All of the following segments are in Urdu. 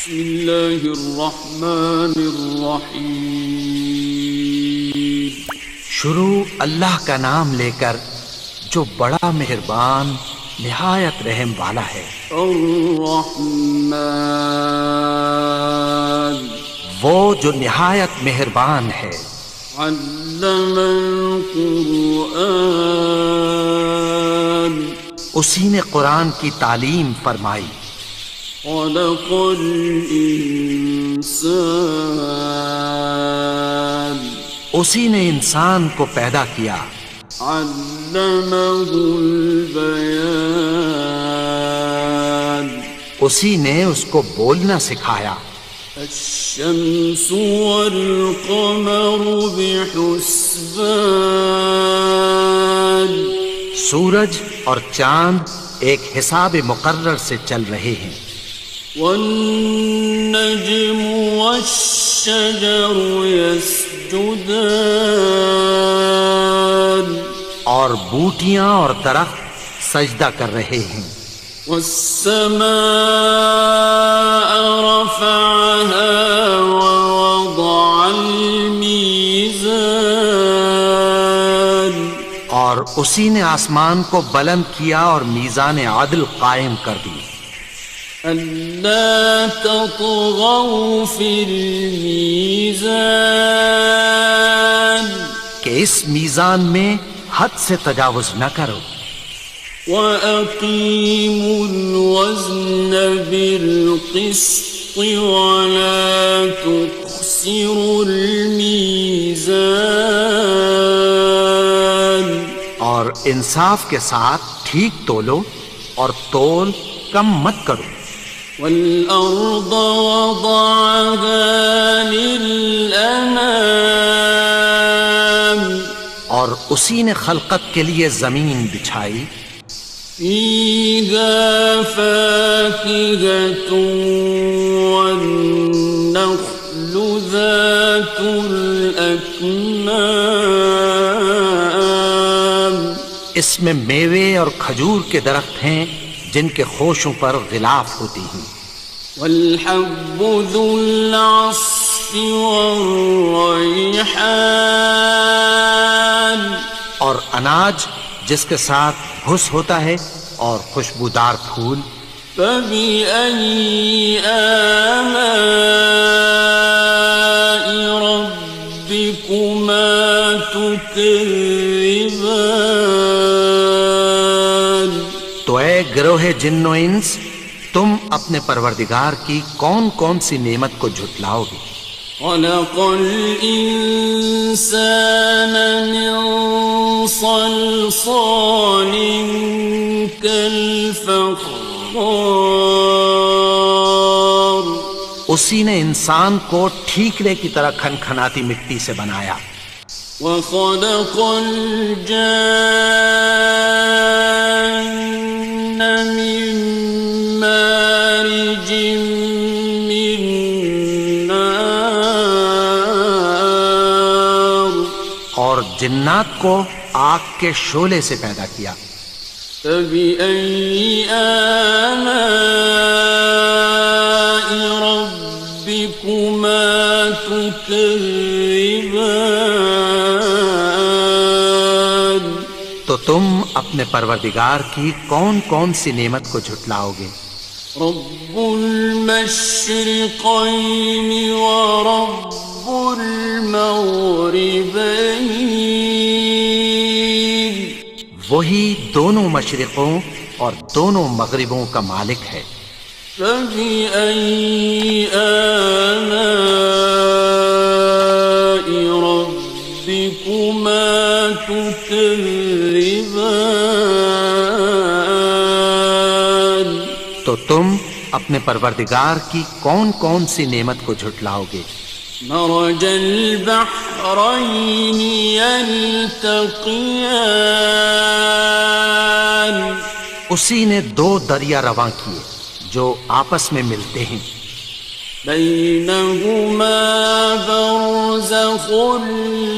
بسم اللہ الرحمن الرحیم۔ شروع اللہ کا نام لے کر جو بڑا مہربان نہایت رحم والا ہے۔ الرحمن، وہ جو نہایت مہربان ہے۔ علم القرآن، اسی نے قرآن کی تعلیم فرمائی۔ خلق الانسان، اسی نے انسان کو پیدا کیا۔ علمہ البیان، اسی نے اس کو بولنا سکھایا۔ الشمس والقمر بحسبان، سورج اور چاند ایک حساب مقرر سے چل رہے ہیں۔ والنجم والشجر يسجدان، اور بوٹیاں اور درخت سجدہ کر رہے ہیں۔ والسماء رفعها ووضع الميزان، اور اسی نے آسمان کو بلند کیا اور میزان عدل قائم کر دی۔ ألا تطغوا في الميزان، کہ اس میزان میں حد سے تجاوز نہ کرو۔ وأقيموا الوزن بالقسط ولا تخسروا الميزان، اور انصاف کے ساتھ ٹھیک تولو اور تول کم مت کرو۔ والأرض وضعها للأنام، اور اسی نے خلقت کے لیے زمین بچھائی۔ فيها فاكهة والنخل ذات الأكمام، اس میں میوے اور کھجور کے درخت ہیں جن کے خوشوں پر غلاف ہوتی ہیں۔ والحب ذو العصف والريحان، اور اناج جس کے ساتھ گھس ہوتا ہے اور خوشبودار پھول۔ فبأي آلاء ربكما تكذبان، تو اے گروہ جن و انس، تم اپنے پروردگار کی کون کون سی نعمت کو جھٹلاؤ گے؟ خلق الإنسان من صلصال كالفخار، اسی نے انسان کو ٹھیکرے کی طرح کھنکھناتی مٹی سے بنایا۔ وخلق الجان من مارج من نار، اور جنات کو آگ کے شعلے سے پیدا کیا۔ فبأي آلاء ربكما تكذبان، تو تم اپنے پروردگار کی کون کون سی نعمت کو جھٹلاؤ گے؟ رب المشرقين ورب المغربين، وہی دونوں مشرقوں اور دونوں مغربوں کا مالک ہے۔ فبأي آلاء ربكما تكذبان، تو تم اپنے پروردگار کی کون کون سی نعمت کو جھٹلاؤ گے؟ مرج البحرين يلتقيان، اسی نے دو دریا رواں کیے جو آپس میں ملتے ہیں۔ بينهما برزخ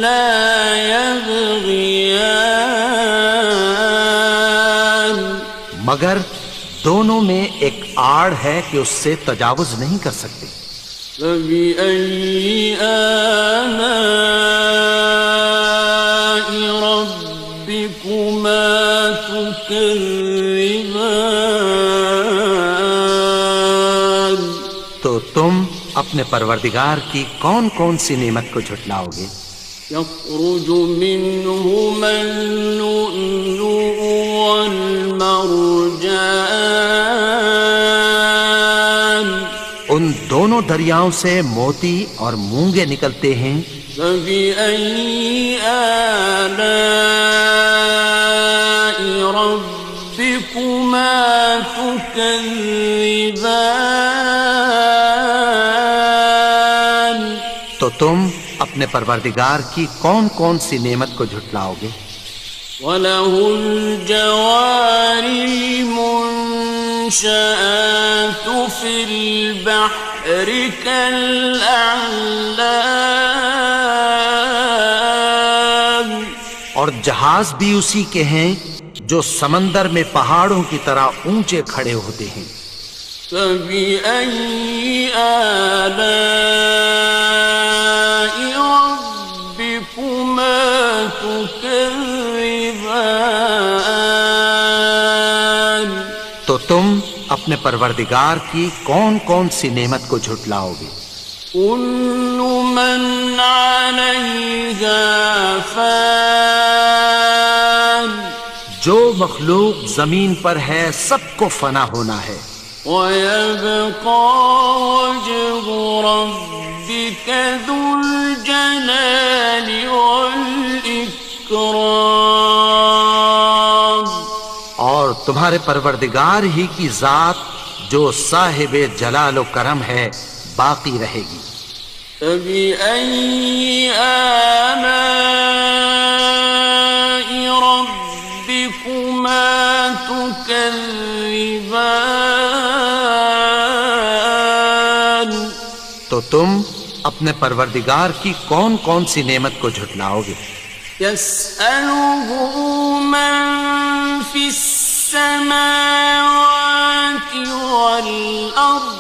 لا يبغيان، مگر دونوں میں ایک آڑ ہے کہ اس سے تجاوز نہیں کر سکتے۔ فبأي آلاء ربكما تكذبان؟ تو تم اپنے پروردگار کی کون کون سی نعمت کو جھٹلاؤ گے؟ يخرج منهما اللؤلؤ والمرجان ان دونوں دریاؤں سے موتی اور مونگے نکلتے ہیں۔ فبأي آلاء ربكما تكذبان؟ تو تم اپنے پروردگار کی کون کون سی نعمت کو جھٹلاؤ گے؟ وَلَهُ الْجَوَارِ الْمُنشَآتُ فِي الْبَحْرِ كَالْأَعْلَامِ، اور جہاز بھی اسی کے ہیں جو سمندر میں پہاڑوں کی طرح اونچے کھڑے ہوتے ہیں۔ فَبِأَيِّ آلَاءِ رَبِّكُمَا تُكَذِّبَانِ؟ تو تم اپنے پروردگار کی کون کون سی نعمت کو جھٹلاؤ گے؟ كُلُّ مَنْ عَلَيْهَا فَانٍ، جو مخلوق زمین پر ہے سب کو فنا ہونا ہے۔ وَيَبْقَى وَجْهُ رَبِّكَ ذُو الْجَلَالِ وَالْإِكْرَامِ، اور تمہارے پروردگار ہی کی ذات جو صاحب جلال و کرم ہے باقی رہے گی۔ فَبِأَيِّ آلَاءِ رَبِّكُمَا تُكَذِّبَانِ؟ تو تم اپنے پروردگار کی کون کون سی نعمت کو جھٹلاؤ گے؟ يَسْأَلُهُ مَن فِي السَّمَاوَاتِ وَالْأَرْضِ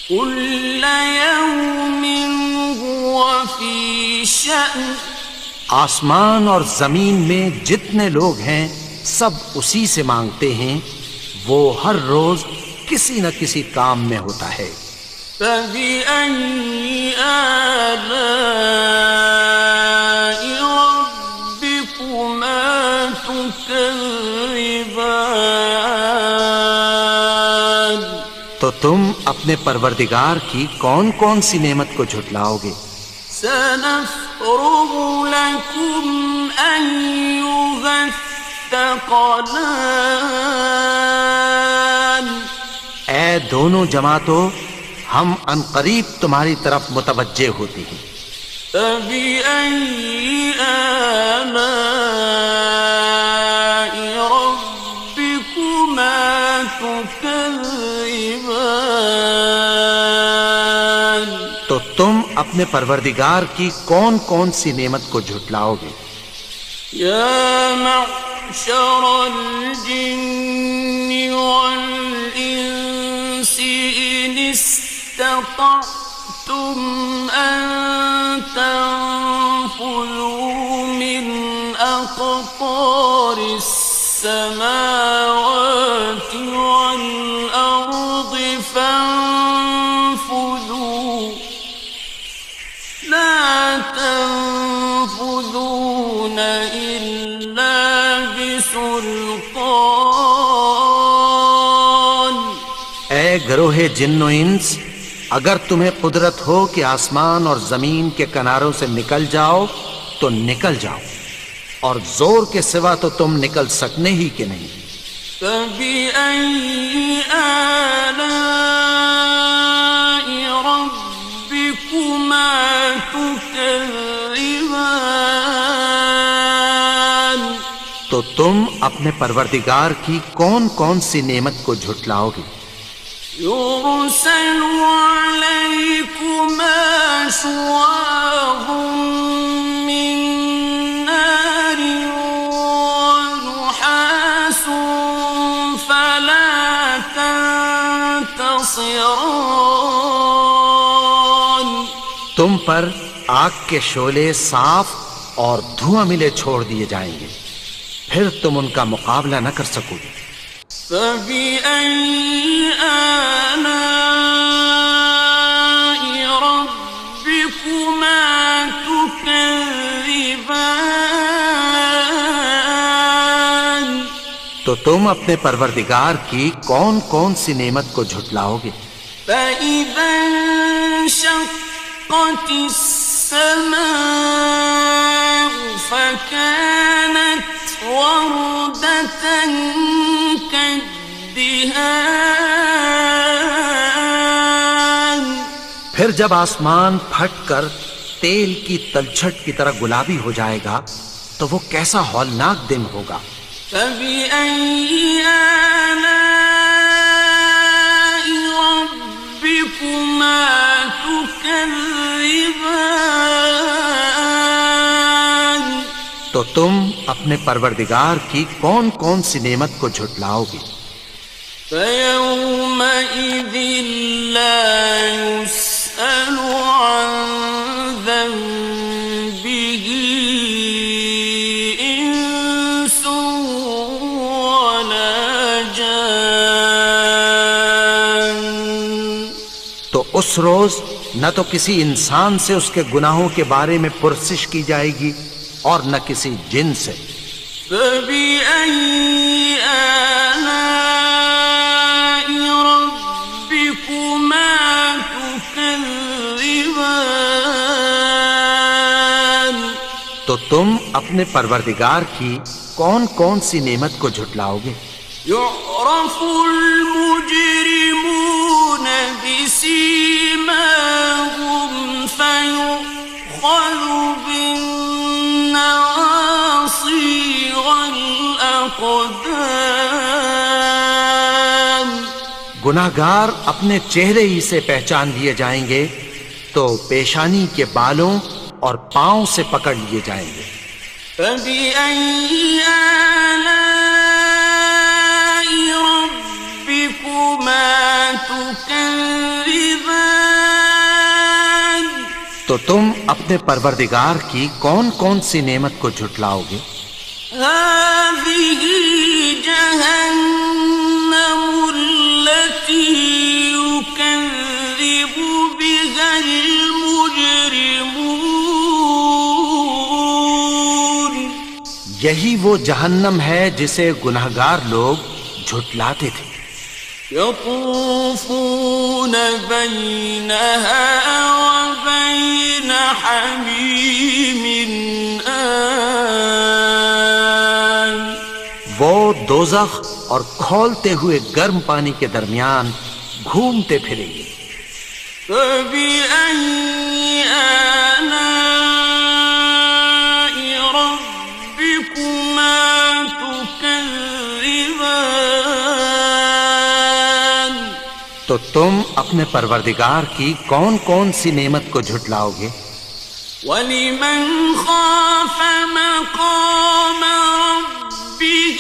كُلَّ يَوْمٍ هُوَ فِي شَأْنٍ، آسمان اور زمین میں جتنے لوگ ہیں سب اسی سے مانگتے ہیں، وہ ہر روز کسی نہ کسی کام میں ہوتا ہے۔ فَبِأَيِّ آلَاءِ رَبِّكُمَا تُكَذِّبَانِ؟ تو تم اپنے پروردگار کی کون کون سی نعمت کو جھٹلاؤ گے؟ سَنَفْرُغُ لَكُمْ أَيُّهَ الثَّقَلَانِ؟ اے دونوں جماعتوں، ہم عنقریب تمہاری طرف متوجہ ہوتی ہیں۔ فَبِأَيِّ آلَاءِ رَبِّكُمَا تُكَذِّبَانِ؟ تو تم اپنے پروردگار کی کون کون سی نعمت کو جھٹلاؤ گے؟ يَا مَعْشَرَ الْجِنِّ وَالْإِنسِ إِنِ اسْتَطَعْتُمْ أَن تَنفُذُوا مِنْ أَقْطَارِ السَّمَاوَاتِ وَالْأَرْضِ فَانفُذُوا لَا تَنفُذُونَ إِلَّا بِسُلْطَانٍ۔ اے گروہ جن و انس، اگر تمہیں قدرت ہو کہ آسمان اور زمین کے کناروں سے نکل جاؤ تو نکل جاؤ، اور زور کے سوا تو تم نکل سکنے ہی کہ نہیں۔ فَبِأَيِّ آلَاءِ رَبِّكُمَا تُكَذِّبَانِ؟ تو تم اپنے پروردگار کی کون کون سی نعمت کو جھٹلاؤ گے؟ يُرْسَلُ عَلَيْكُمَا شُوَاظٌ مِّن نَّارٍ وَنُحَاسٌ تبصران. تم پر آگ کے شعلے صاف اور دھواں ملے چھوڑ دیے جائیں گے، پھر تم ان کا مقابلہ نہ کر سکو گے۔ فبأي آلاء ربكما تكذبان. تو تم اپنے پروردگار کی کون کون سی نعمت کو جھٹلاؤ گے؟ فإذا انشقت السماء فكانت وردة كالدهان. پھر جب آسمان پھٹ کر تیل کی تلچھٹ کی طرح گلابی ہو جائے گا تو وہ کیسا ہولناک دن ہوگا۔ فبأي آلاء ربكما تكذبان. تو تم اپنے پروردگار کی کون کون سی نعمت کو جھٹلاؤ گے؟ فيومئذ لا يسأل عن ذنبه إنس ولا جان. تو اس روز نہ تو کسی انسان سے اس کے گناہوں کے بارے میں پرسش کی جائے گی اور نہ کسی جن سے۔ فبأي آلاء ربكما تكذبان. تو تم اپنے پروردگار کی کون کون سی نعمت کو جھٹلاؤ گے؟ يعرف المجرمون بسيماهم فيؤخذ بالنواصي والأقدام. گناہگار اپنے چہرے ہی سے پہچان لیے جائیں گے تو پیشانی کے بالوں اور پاؤں سے پکڑ لیے جائیں گے۔ فبأي آلاء ربكما تكذبان. تو تم اپنے پروردگار کی کون کون سی نعمت کو جھٹلاؤ گے؟ هذه جهنم التي يكذب بها المجرمون. یہی وہ جہنم ہے جسے گناہگار لوگ جھٹلاتے تھے۔ يطوفون بينها وبين حميم آن. وہ دوزخ اور کھولتے ہوئے گرم پانی کے درمیان گھومتے پھریں گے۔ فبأي آلاء ربكما تكذبان. تو تم اپنے پروردگار کی کون کون سی نعمت کو جھٹلاؤ گے؟ وَلِمَنْ خَافَ مَقَامَ رَبِّهِ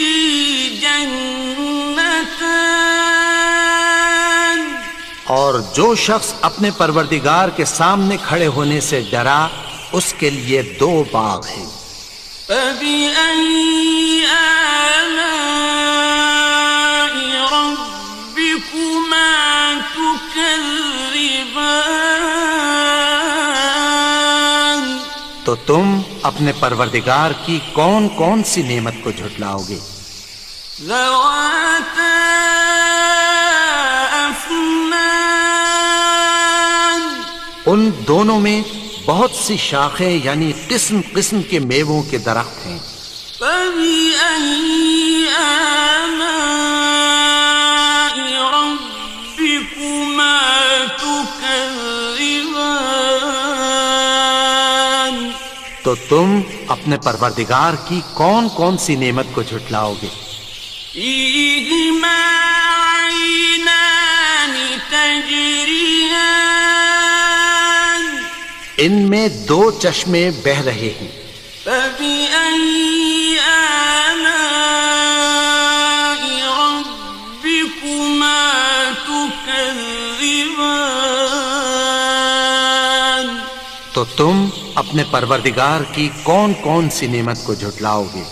جَنَّتَانِ. اور جو شخص اپنے پروردگار کے سامنے کھڑے ہونے سے ڈرا اس کے لیے 2 باغ ہیں۔ فبأي آلاء ربكما تكذبان. تو تم اپنے پروردگار کی کون کون سی نعمت کو جھٹلاؤ گے؟ ذواتا افنان. ان دونوں میں بہت سی شاخیں یعنی قسم قسم کے میووں کے درخت ہیں۔ فبأي آلاء ربكما تكذبان. تو تم اپنے پروردگار کی کون کون سی نعمت کو جھٹلاؤ گے؟ فيهما عينان تجريان. ان میں 2 چشمے بہہ رہے ہیں۔ فبأي آلاء ربكما تكذبان. تو تم اپنے پروردگار کی کون کون سی نعمت کو جھٹلاؤ گے؟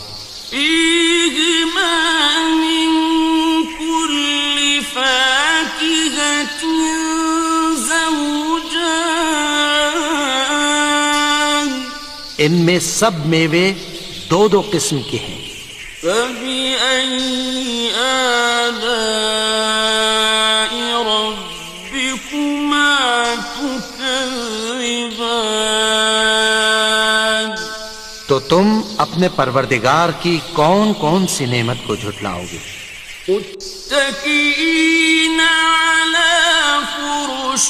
فيهما من كل فاكهة زوجان ان میں سب میوے دو دو قسم کے ہیں۔ فبأي آلاء ربكما تكذبان تو تم اپنے پروردگار کی کون کون سی نعمت کو جھٹلاؤ گے؟ متكئين على فرش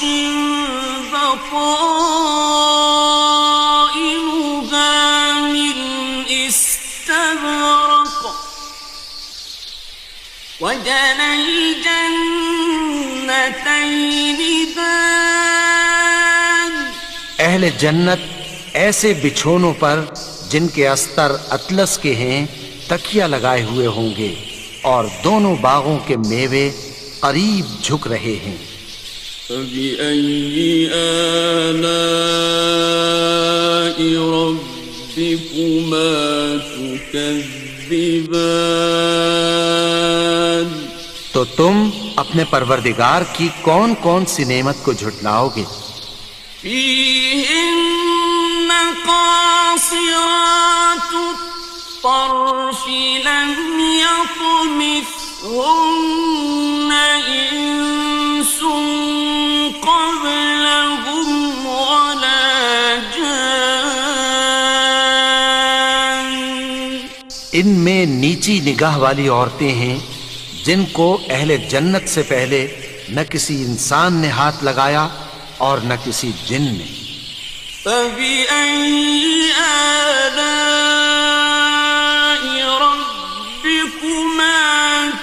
بطائنها من استبرق وجنى الجنتين دان اہل جنت ایسے بچھونوں پر جن کے استر اطلس کے ہیں تکیہ لگائے ہوئے ہوں گے، اور دونوں باغوں کے میوے قریب جھک رہے ہیں۔ فبأي آلاء ربكما تكذبان تو تم اپنے پروردگار کی کون کون سی نعمت کو جھٹلاؤ گے؟ فيهن قاصرات الطرف لم يطمثهن إنس قبلهم ولا جان ان میں نیچی نگاہ والی عورتیں ہیں جن کو اہل جنت سے پہلے نہ کسی انسان نے ہاتھ لگایا اور نہ کسی جن نے۔ فبأي آلاء ربكما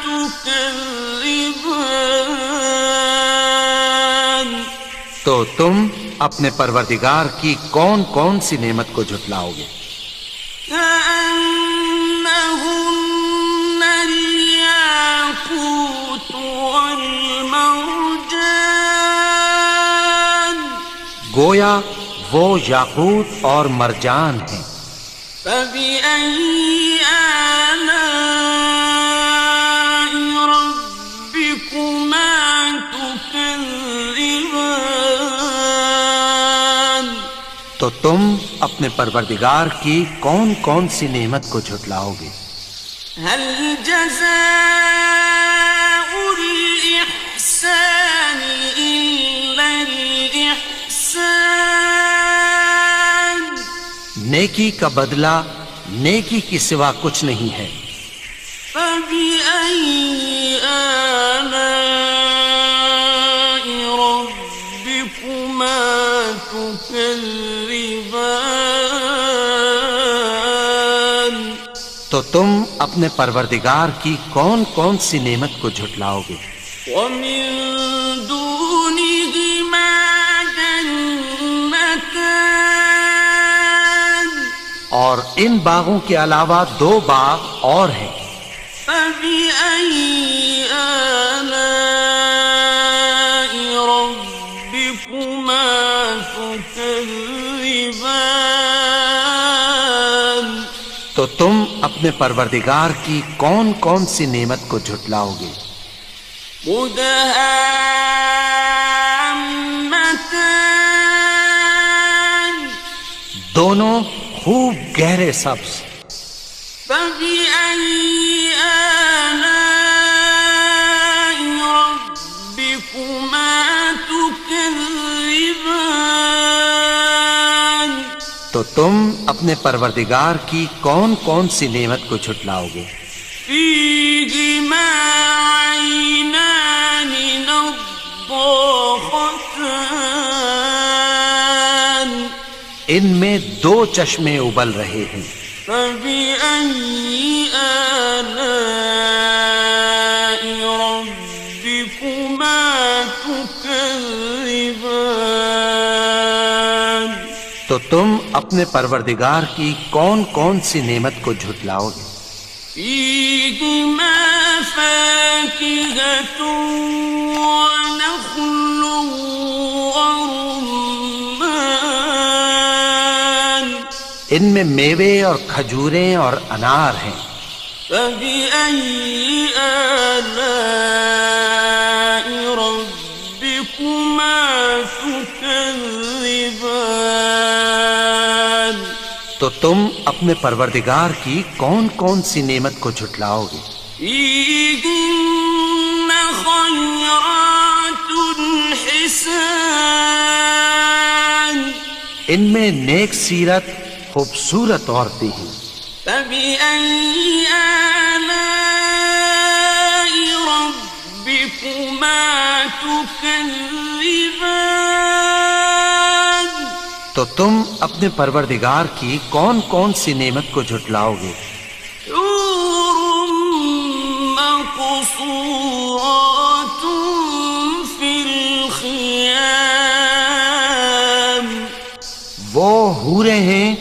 تكذبان تو تم اپنے پروردگار کی کون کون سی نعمت کو جھٹلاؤ گے؟ كأنهن الياقوت والمرجان گویا وہ یاقوت اور مرجان ہیں۔ فبأي آلاء ربكما تكذبان تو تم اپنے پروردگار کی کون کون سی نعمت کو جھٹلاؤ گے؟ هل جزاء الإحسان إلا الإحسان نیکی کا بدلہ نیکی کی سوا کچھ نہیں ہے۔ فبأي آلاء ربكما تكذبان تو تم اپنے پروردگار کی کون کون سی نعمت کو جھٹلاؤ گے؟ ومن دونهما جنتان اور ان باغوں کے علاوہ دو باغ اور ہیں۔ فبأي آلاء ربكما تكذبان تو تم اپنے پروردگار کی کون کون سی نعمت کو جھٹلاؤ گے؟ مدهامتان دونوں خوب گہرے سبز۔ فبأي آلاء ربكما تكذبان تو تم اپنے پروردگار کی کون کون سی نعمت کو جھٹلاؤ گے؟ فيهما عينان نضاختان ان میں دو چشمے ابل رہے ہیں۔ فبأي آلاء ربكما تكذبان تو تم اپنے پروردگار کی کون کون سی نعمت کو جھٹلاؤ گے؟ فيهما فاكهة ونخل ورمان ان میں میوے اور کھجوریں اور انار ہیں۔ فبأي آلاء ربكما تكذبان؟ تو تم اپنے پروردگار کی کون کون سی نعمت کو جھٹلاؤ گے؟ فيهن خيرات حسان، ان میں نیک سیرت خوبصورت عورتیں ہیں۔ فبأي آلاء ربكما تكذبان؟ تو تم اپنے پروردگار کی کون کون سی نعمت کو جھٹلاؤ گے؟ حور مقصورات في الخيام، وہ حوریں ہیں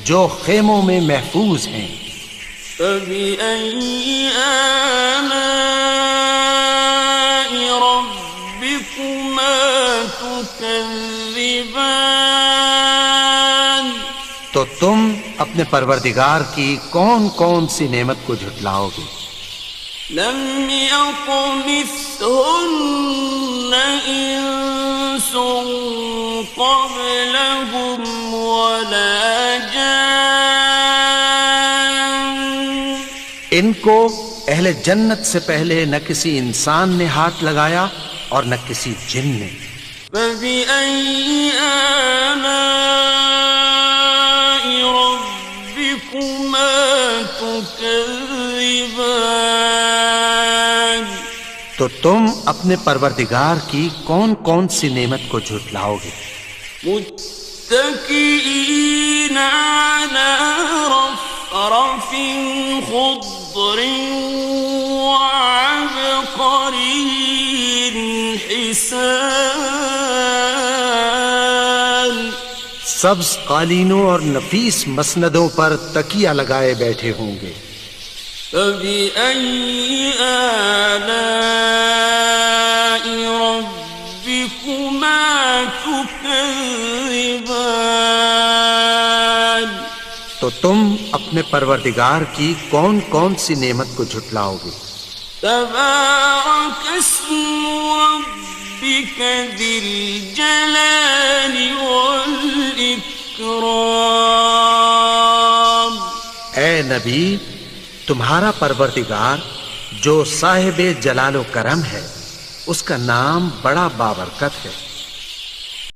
جو خیموں میں محفوظ ہیں۔ فبأي آلاء ربكما تكذبان؟ تو تم اپنے پروردگار کی کون کون سی نعمت کو جھٹلاؤ گے؟ لم يطمثهن إنس قبلهم ولا جان، ان کو اہل جنت سے پہلے نہ کسی انسان نے ہاتھ لگایا اور نہ کسی جن نے۔ فبأي آلاء ربكما تكذبان؟ تو تم اپنے پروردگار کی کون کون سی نعمت کو جھٹلاؤ گے؟ متكئين على رفرف خضر وعبقري حسان، سبز قالینوں اور نفیس مسندوں پر تکیہ لگائے بیٹھے ہوں گے۔ فبأي آلاء ربكما تكذبان؟ تو تم اپنے پروردگار کی کون کون سی نعمت کو جھٹلاؤ گے؟ تبارك اسم ربك ذي الجلال والإكرام۔ اے نبی، تمہارا پروردگار جو صاحب جلال و کرم ہے، اس کا نام بڑا بابرکت ہے۔